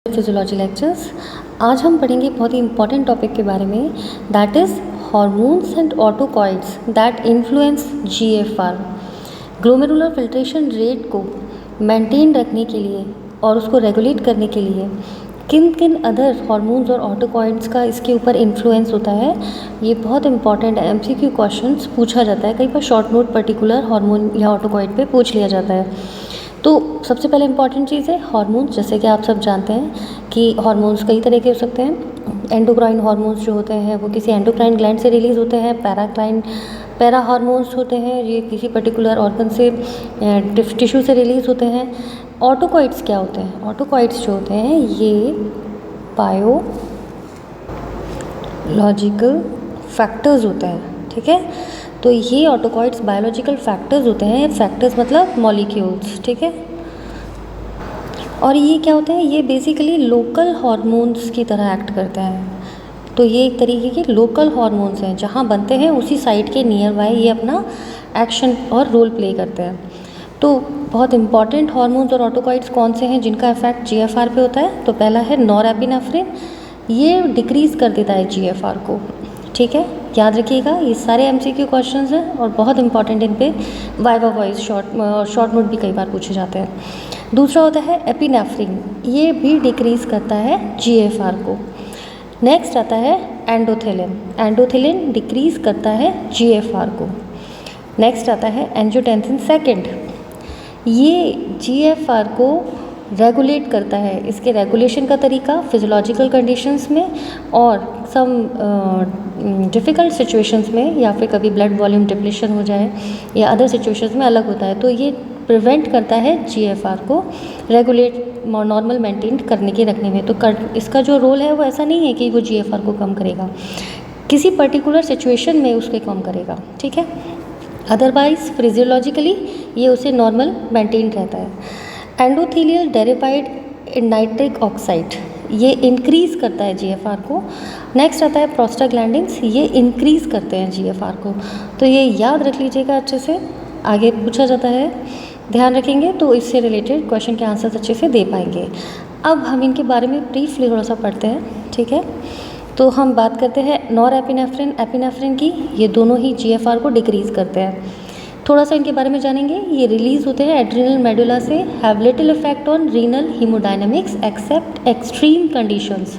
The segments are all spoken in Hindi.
Physiology lectures. आज हम पढ़ेंगे बहुत ही इंपॉर्टेंट टॉपिक के बारे में, that is hormones and ऑटोकॉइड्स that influence GFR. Glomerular filtration rate को मेंटेन रखने के लिए और उसको रेगुलेट करने के लिए किन किन अदर हार्मोन्स और ऑटोकॉइड्स का इसके ऊपर इन्फ्लुएंस होता है, ये बहुत इंपॉर्टेंट है। एमसीक्यू क्वेश्चंस पूछा जाता है, कई बार शॉर्ट नोट पर्टिकुलर हार्मोन या ऑटोकॉइड पे पूछ लिया जाता है। तो सबसे पहले इंपॉर्टेंट चीज़ है हार्मोन्स। जैसे कि आप सब जानते हैं कि हार्मोन्स कई तरह के हो सकते हैं। एंडोक्राइन हार्मोन्स जो होते हैं वो किसी एंडोक्राइन ग्लैंड से रिलीज़ होते हैं। पैरा हार्मोन्स होते हैं, ये किसी पर्टिकुलर ऑर्गन से टिश्यू से रिलीज़ होते हैं। ऑटोकॉइड्स क्या होते हैं? ऑटोकॉइड्स जो होते हैं ये बायोलॉजिकल फैक्टर्स होते हैं, ठीक है। तो ये ऑटोकॉइड्स बायोलॉजिकल फैक्टर्स होते हैं। फैक्टर्स मतलब मॉलिक्यूल्स, ठीक है। और ये क्या होते हैं? ये बेसिकली लोकल हार्मोन्स की तरह एक्ट करते हैं। तो ये एक तरीके के लोकल हार्मोन्स हैं, जहाँ बनते हैं उसी साइट के नियर बाय ये अपना एक्शन और रोल प्ले करते हैं। तो बहुत इंपॉर्टेंट हार्मोन्स और ऑटोकॉइड्स कौन से हैं जिनका इफेक्ट जीएफआर पे होता है? तो पहला है नॉरएपिनेफ्रिन। ये डिक्रीज़ कर देता है जीएफआर को, ठीक है। याद रखिएगा, ये सारे एमसीक्यू क्वेश्चंस हैं और बहुत इंपॉर्टेंट, इन पे वाइवा वॉइस शॉर्ट नोट भी कई बार पूछे जाते हैं। दूसरा होता है एपिनेफ्रिन, ये भी डिक्रीज़ करता है जीएफआर को। नेक्स्ट आता है एंडोथिलिन। एंडोथिलिन डिक्रीज़ करता है जीएफआर को। नेक्स्ट आता है एंजियोटेंसिन सेकेंड, ये जीएफआर को रेगुलेट करता है। इसके रेगुलेशन का तरीका फिजियोलॉजिकल कंडीशंस में और सम डिफ़िकल्ट सिचुएशंस में, या फिर कभी ब्लड वॉल्यूम डिप्लीशन हो जाए या अदर सिचुएशंस में अलग होता है। तो ये प्रिवेंट करता है जीएफआर को रेगुलेट नॉर्मल मेंटेन करने के रखने में। तो इसका जो रोल है वो ऐसा नहीं है कि वो जीएफआर को कम करेगा, किसी पर्टिकुलर सिचुएशन में उसके कम करेगा, ठीक है। अदरवाइज फिजियोलॉजिकली ये उसे नॉर्मल मेंटेन रहता है। एंडोथेलियल डेरिवाइड नाइट्रिक ऑक्साइड, ये इंक्रीज़ करता है जीएफआर को। नेक्स्ट आता है प्रोस्टाग्लैंडिन्स, ये इंक्रीज़ करते हैं जीएफआर को। तो ये याद रख लीजिएगा अच्छे से, आगे पूछा जाता है, ध्यान रखेंगे तो इससे रिलेटेड क्वेश्चन के आंसर्स अच्छे से दे पाएंगे। अब हम इनके बारे में ब्रीफली थोड़ा सा पढ़ते हैं, ठीक है। तो हम बात करते हैं नॉरएपिनेफ्रिन, एपिनेफ्रिन की। ये दोनों ही जीएफआर को डिक्रीज़ करते हैं। थोड़ा सा इनके बारे में जानेंगे। ये रिलीज़ होते हैं एड्रिनल मेडुला से, have little effect on renal haemodynamics except extreme conditions.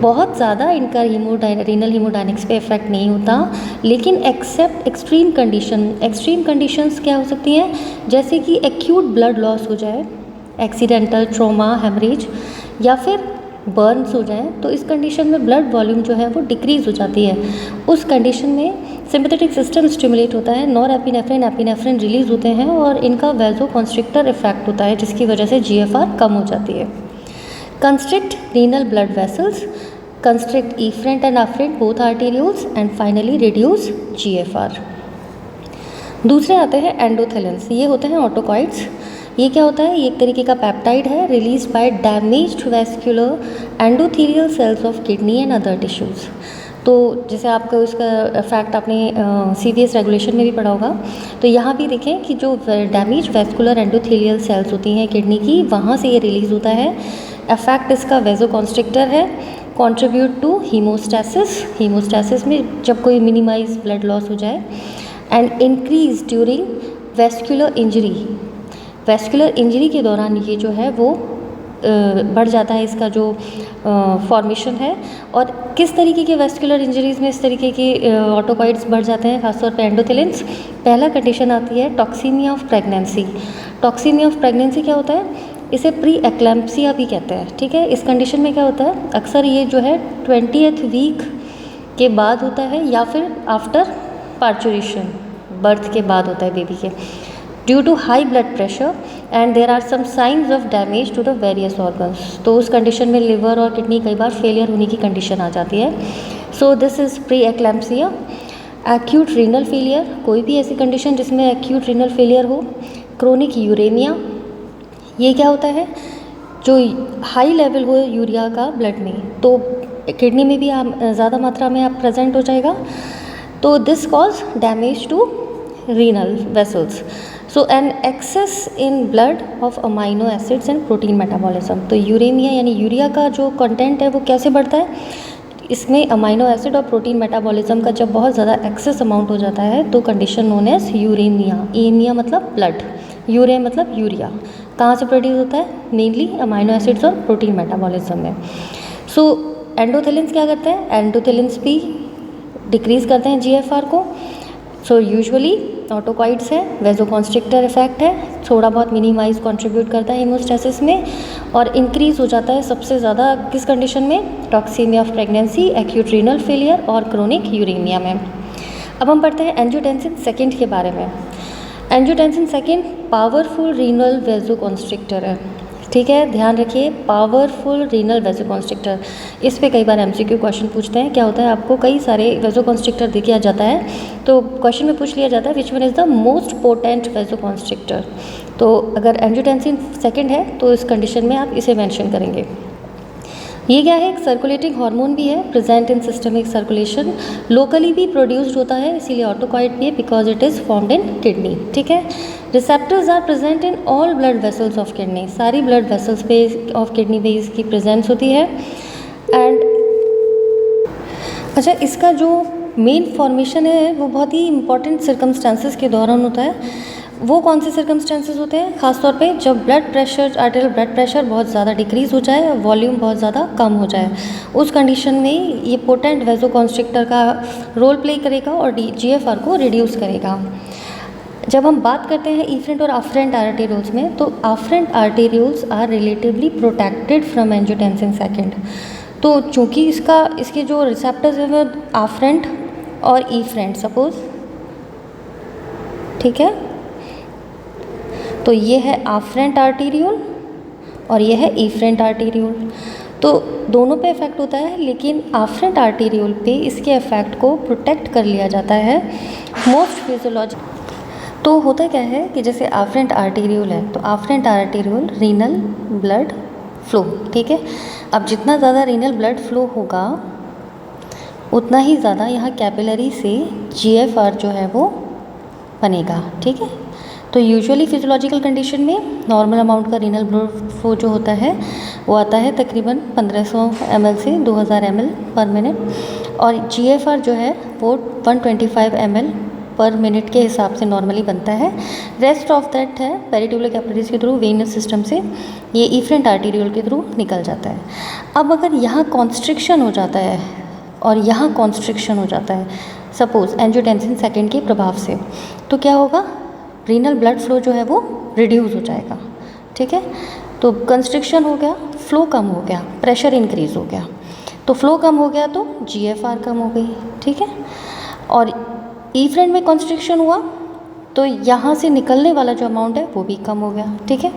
बहुत ज़्यादा इनका रीनल हीमोडायनेमिक्स पे इफेक्ट नहीं होता, लेकिन except extreme condition. Extreme conditions क्या हो सकती हैं? जैसे कि एक्यूट ब्लड लॉस हो जाए, एक्सीडेंटल ट्रॉमा, हेमरेज, या फिर बर्न्स हो जाए। तो इस कंडीशन में ब्लड वॉल्यूम जो है वो डिक्रीज़ हो जाती है। उस कंडीशन में सिंपैथेटिक सिस्टम स्टिमुलेट होता है, नॉरएपिनेफ्रिन, एपिनेफ्रिन रिलीज़ होते हैं और इनका वैसोकॉन्स्ट्रिक्टर इफेक्ट होता है, जिसकी वजह से जीएफआर कम हो जाती है। Constrict renal blood vessels, constrict efferent and afferent both arterioles, and finally reduce GFR. दूसरे आते हैं एंडोथिलिन्स, ये होते हैं ऑटोकॉइड्स। ये क्या होता है? ये एक तरीके का पेप्टाइड है, release by damaged vascular endothelial cells of kidney and other tissues. तो जैसे आपका उसका फैक्ट आपने सीवीएस रेगुलेशन में भी पढ़ा होगा। तो यहाँ भी देखें कि जो डैमेज वेस्कुलर एंडोथेलियल सेल्स होती हैं किडनी की, वहाँ से ये रिलीज़ होता है। इफेक्ट इसका वेसोकॉन्स्ट्रिक्टर है, कंट्रीब्यूट टू हीमोस्टैसिस। हीमोस्टैसिस में जब कोई मिनिमाइज ब्लड लॉस हो जाए, and increase during vascular injury. Vascular injury के दौरान ये जो है वो बढ़ जाता है, इसका जो फॉर्मेशन है। और किस तरीके के वेस्कुलर इंजरीज़ में इस तरीके के ऑटोकॉइड्स बढ़ जाते हैं, खासतौर पे एंडोथिलिन्स? पहला कंडीशन आती है toxaemia of pregnancy. Toxaemia of pregnancy क्या होता है? इसे प्री एक्लैम्प्सिया भी कहते हैं, ठीक है। इस कंडीशन में क्या होता है? अक्सर ये जो है 20th वीक के बाद होता है, या फिर आफ्टर पार्चुरेशन, बर्थ के बाद होता है बेबी के। Due to high blood pressure and there are some signs of damage to the various organs. तो उस कंडीशन में लिवर और किडनी कई बार फेलियर होने की कंडीशन आ जाती है। So this is preeclampsia. Acute renal failure, कोई भी ऐसी कंडीशन जिसमें एक्यूट रीनल फेलियर हो। क्रोनिक यूरेमिया, ये क्या होता है? जो हाई लेवल हो यूरिया का ब्लड में, तो किडनी में भी ज़्यादा मात्रा में आप प्रेजेंट हो जाएगा। तो this cause damage to renal vessels. So an excess in blood of amino acids and protein metabolism. तो यूरेमिया यानी यूरिया का जो कंटेंट है वो कैसे बढ़ता है, इसमें अमाइनो एसिड और प्रोटीन मेटाबॉलिज्म का जब बहुत ज़्यादा एक्सेस अमाउंट हो जाता है तो कंडीशन नोन एज यूरेमिया। एमिया मतलब ब्लड, यूरे मतलब यूरिया। कहाँ से प्रोड्यूस होता है, मेनली अमाइनो एसिड्स और प्रोटीन मेटाबॉलिज्म में। सो एंडोथेलिन्स क्या करते हैं, एंडोथेलिन्स भी डिक्रीज़ करते हैं जीएफआर को। सो यूजुअली ऑटोकॉइड्स है, वेजोकॉन्स्ट्रिक्टर इफेक्ट है, थोड़ा बहुत मिनिमाइज कंट्रीब्यूट करता है हीमोस्टैसिस में, और इंक्रीज़ हो जाता है सबसे ज़्यादा किस कंडीशन में, toxaemia of pregnancy, acute renal failure और क्रोनिक यूरेमिया में। अब हम पढ़ते हैं एंजियोटेंसिन सेकेंड के बारे में। एंजियोटेंसिन सेकेंड पावरफुल रीनल वेजोकॉन्स्ट्रिक्टर है, ठीक है, ध्यान रखिए, पावरफुल रीनल वेजोकॉन्स्ट्रिक्टर। इस पे कई बार एमसीक्यू क्वेश्चन पूछते हैं। क्या होता है, आपको कई सारे वेजोकॉन्स्ट्रिक्टर दिया जाता है तो क्वेश्चन में पूछ लिया जाता है which one is the most potent vasoconstrictor. तो अगर एंजियोटेंसिन सेकेंड है तो इस कंडीशन में आप इसे मेंशन करेंगे। ये क्या है, एक सर्कुलेटिंग हार्मोन भी है, present in systemic circulation, locally भी प्रोड्यूस्ड होता है, इसीलिए ऑटोकॉइड भी है because it is formed in kidney, ठीक है। Receptors are present in all blood vessels of kidney, सारी ब्लड वेसल्स पे ऑफ किडनी पे इसकी प्रेजेंस होती है। एंड अच्छा, इसका जो मेन फॉर्मेशन है वो बहुत ही इंपॉर्टेंट सर्कमस्टांसेस के दौरान होता है। वो कौन से सर्कमस्टांसेस होते हैं, खासतौर पे जब blood pressure, arterial blood pressure बहुत ज़्यादा डिक्रीज़ हो जाए, वॉल्यूम बहुत ज़्यादा कम हो जाए, उस कंडीशन में ये पोटेंट वेजोकॉन्स्ट्रिक्टर का रोल प्ले करेगा और जीएफआर को रिड्यूस करेगा। जब हम बात करते हैं इफरेंट और अफरेंट आर्टेरियोल्स में, तो afferent arterioles are relatively protected from angiotensin second. तो चूँकि इसके जो रिसेप्टर्स हैं वो अफरेंट और इफरेंट, सपोज, ठीक है, तो ये है अफरेंट आर्टेरियोल और ये है इफरेंट आर्टेरियोल। तो दोनों पे इफेक्ट होता है, लेकिन अफरेंट आर्टेरियोल पे इसके इफेक्ट को प्रोटेक्ट कर लिया जाता है मोस्ट फिजियोलॉजी। तो होता क्या है कि जैसे अफरेंट आर्टेरियोल है तो afferent arteriole renal blood flow, ठीक है। अब जितना ज़्यादा रीनल ब्लड फ्लो होगा उतना ही ज़्यादा यहाँ कैपिलरी से जीएफआर जो है वो बनेगा, ठीक है। तो यूजुअली फिजियोलॉजिकल कंडीशन में नॉर्मल अमाउंट का रीनल ब्लड फ्लो जो होता है वो आता है तकरीबन 1500 ml से 2000 ml पर मिनट, और जीएफआर जो है वो 125 ml पर मिनट के हिसाब से नॉर्मली बनता है। रेस्ट ऑफ दैट है पेरिट्यूबुलर कैपिलरीज के थ्रू वेनस सिस्टम से ये इफरेंट आर्टेरियोल के थ्रू निकल जाता है। अब अगर यहाँ कॉन्स्ट्रिक्शन हो जाता है और यहाँ कॉन्स्ट्रिक्शन हो जाता है, सपोज एंजियोटेंसिन सेकेंड के प्रभाव से, तो क्या होगा, रीनल ब्लड फ्लो जो है वो रिड्यूस हो जाएगा, ठीक है। तो कंस्ट्रिक्शन हो गया, फ्लो कम हो गया, प्रेशर इंक्रीज हो गया, तो फ्लो कम हो गया तो जीएफआर कम हो गई, ठीक है। और इफरेंट में कंस्ट्रिक्शन हुआ तो यहाँ से निकलने वाला जो अमाउंट है वो भी कम हो गया, ठीक है।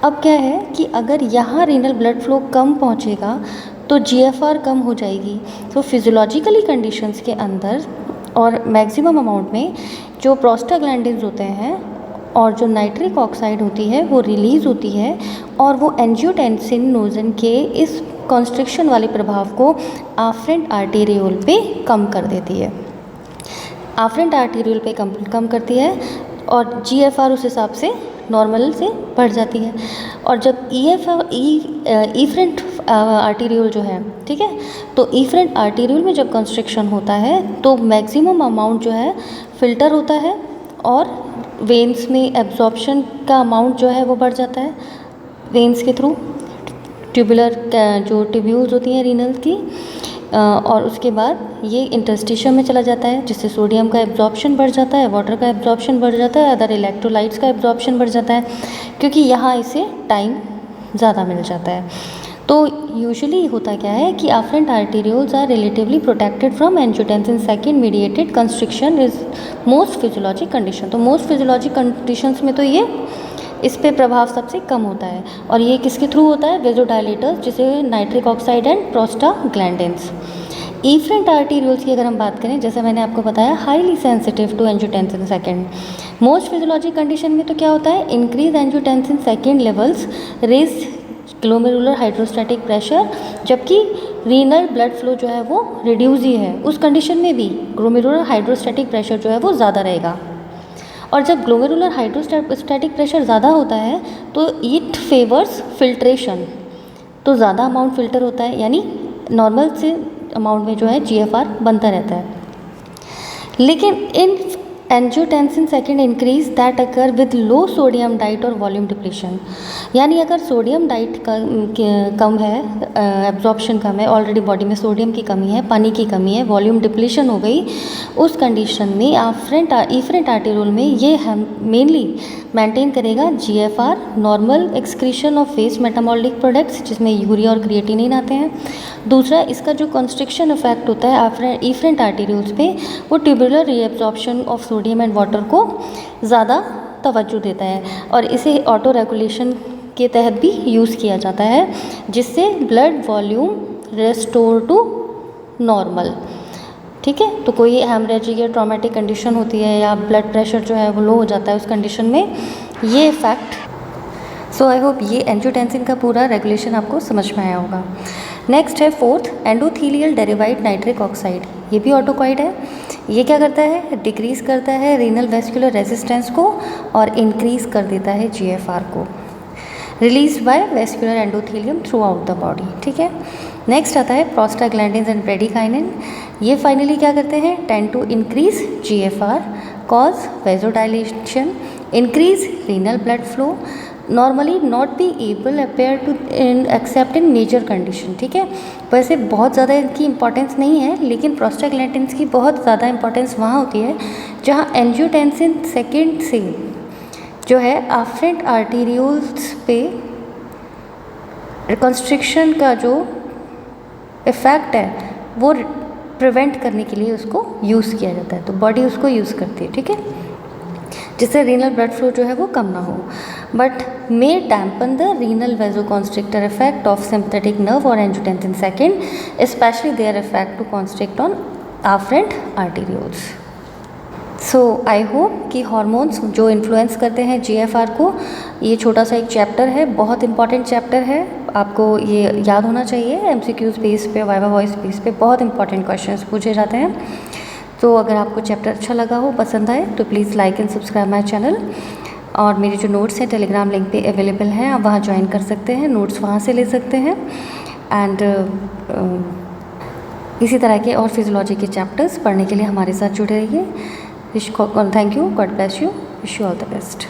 अब क्या है कि अगर यहाँ रीनल ब्लड फ्लो कम पहुँचेगा तो जीएफआर कम हो जाएगी। तो फिजियोलॉजिकली कंडीशंस के अंदर और मैक्सिमम अमाउंट में जो प्रोस्टाग्लैंडिन्स होते हैं और जो नाइट्रिक ऑक्साइड होती है वो रिलीज़ होती है, और वो एंजियोटेंसिन नोजन के इस कॉन्स्ट्रिक्शन वाले प्रभाव को अफरेंट आर्टेरियोल पे कम कर देती है, अफरेंट आर्टेरियोल पे कम करती है, और जीएफआर उस हिसाब से नॉर्मल से बढ़ जाती है। और जब इफरेंट आर्टेरियोल जो है, ठीक है, तो इफरेंट आर्टेरियोल में जब कंस्ट्रिक्शन होता है तो मैक्सिमम अमाउंट जो है फिल्टर होता है और वेन्स में एब्जॉर्प्शन का अमाउंट जो है वो बढ़ जाता है वेन्स के थ्रू, ट्यूबुलर जो ट्यूब्यूल्स होती हैं रीनल की, और उसके बाद ये इंटरस्टिशियम में चला जाता है, जिससे सोडियम का एब्जॉर्प्शन बढ़ जाता है, वाटर का एब्जॉर्प्शन बढ़ जाता है, अदर इलेक्ट्रोलाइट्स का एब्जॉर्प्शन बढ़ जाता है, क्योंकि यहाँ इसे टाइम ज़्यादा मिल जाता है। तो यूजुअली होता क्या है कि afferent arterioles are relatively protected from angiotensin second mediated constriction is most physiologic condition. तो मोस्ट फिजियोलॉजिक कंडीशंस में तो ये इस पे प्रभाव सबसे कम होता है, और ये किसके थ्रू होता है, वेजोडाइलेटर्स, जैसे nitric oxide and prostaglandins. Efferent arterioles की अगर हम बात करें, जैसे मैंने आपको बताया, highly sensitive to angiotensin second. Most physiologic condition में तो क्या होता है, increase angiotensin second levels, raise glomerular hydrostatic pressure, जबकि रीनल ब्लड फ्लो जो है वो रिड्यूस ही है, उस कंडीशन में भी ग्लोमेरुलर हाइड्रोस्टैटिक प्रेशर जो है वो ज़्यादा रहेगा। और जब ग्लोमेरुलर हाइड्रोस्टैटिक प्रेशर ज़्यादा होता है तो इट फेवर्स फिल्ट्रेशन, तो ज़्यादा अमाउंट फिल्टर होता है, यानी नॉर्मल से अमाउंट में जो है GFR बनता रहता है। लेकिन in angiotensin second increase that occur with low sodium diet और वॉल्यूम डिप्लीशन, यानी अगर सोडियम डाइट कम है, एब्जॉर्प्शन कम है, ऑलरेडी बॉडी में सोडियम की कमी है, पानी की कमी है, वॉल्यूम डिप्लीशन हो गई, उस कंडीशन में इफरेंट आर्टेरियोल में ये हम मेनली मेंटेन करेगा GFR, normal excretion of waste metabolic products जिसमें यूरिया और क्रिएटिनिन आते हैं। दूसरा, इसका जो कंस्ट्रिक्शन इफेक्ट होता है इफरेंट आर्टेरियोल्स पे, वो tubular reabsorption of sodium and water को ज़्यादा तवज्जो देता है, और इसे ऑटो रेगुलेशन के तहत भी यूज़ किया जाता है, जिससे blood volume restore to normal. ठीक है, तो कोई हेमरेजिक या ट्रॉमेटिक कंडीशन होती है या ब्लड प्रेशर जो है वो लो हो जाता है, उस कंडीशन में ये इफेक्ट। सो आई होप ये एंजियोटेंसिन का पूरा रेगुलेशन आपको समझ में आया होगा। नेक्स्ट है फोर्थ, एंडोथीलियल डेरिवाइड नाइट्रिक ऑक्साइड। ये भी ऑटोकॉइड है। ये क्या करता है, डिक्रीज करता है रीनल वेस्कुलर रेजिस्टेंस को और इंक्रीज कर देता है GFR को, release by vascular endothelium throughout the body. ठीक है, नेक्स्ट आता है प्रोस्टाग्लैंडिन्स एंड ब्रेडिकाइनिन। ये फाइनली क्या करते हैं, tend to increase GFR, cause vasodilation, increase renal blood flow, normally not be able appear to except in nature condition. ठीक है, वैसे बहुत ज़्यादा इनकी इंपॉर्टेंस नहीं है, लेकिन प्रोस्टाग्लैंडिन्स की बहुत ज़्यादा इंपॉर्टेंस वहाँ होती है जहाँ एंजियोटेंसिन सेकेंड से जो है अफरेंट आर्टेरियोल्स पे रिकॉन्स्ट्रिक्शन का जो इफ़ेक्ट है वो प्रिवेंट करने के लिए उसको यूज़ किया जाता है, तो बॉडी उसको यूज़ करती है। ठीक है, जिससे रीनल ब्लड फ्लो जो है वो कम ना हो, but may dampen the renal vasoconstrictor effect of sympathetic nerve और angiotensin second, specially their effect to constrict on afferent arterioles. So I hope कि हार्मोन्स जो इन्फ्लुएंस करते हैं GFR को, ये छोटा सा एक चैप्टर है, बहुत इंपॉर्टेंट चैप्टर है, आपको ये याद होना चाहिए। MCQs बेस पे, वाइवा वॉइस बेस पे बहुत इंपॉर्टेंट क्वेश्चंस पूछे जाते हैं। तो अगर आपको चैप्टर अच्छा लगा हो, पसंद आए, तो please like and subscribe my channel. और मेरे जो नोट्स हैं टेलीग्राम लिंक पे अवेलेबल हैं, आप वहाँ ज्वाइन कर सकते हैं, नोट्स वहाँ से ले सकते हैं। एंड इसी तरह के और फिजियोलॉजी के चैप्टर्स पढ़ने के लिए हमारे साथ जुड़े रहिए। Thank you, God bless you, wish you all the best.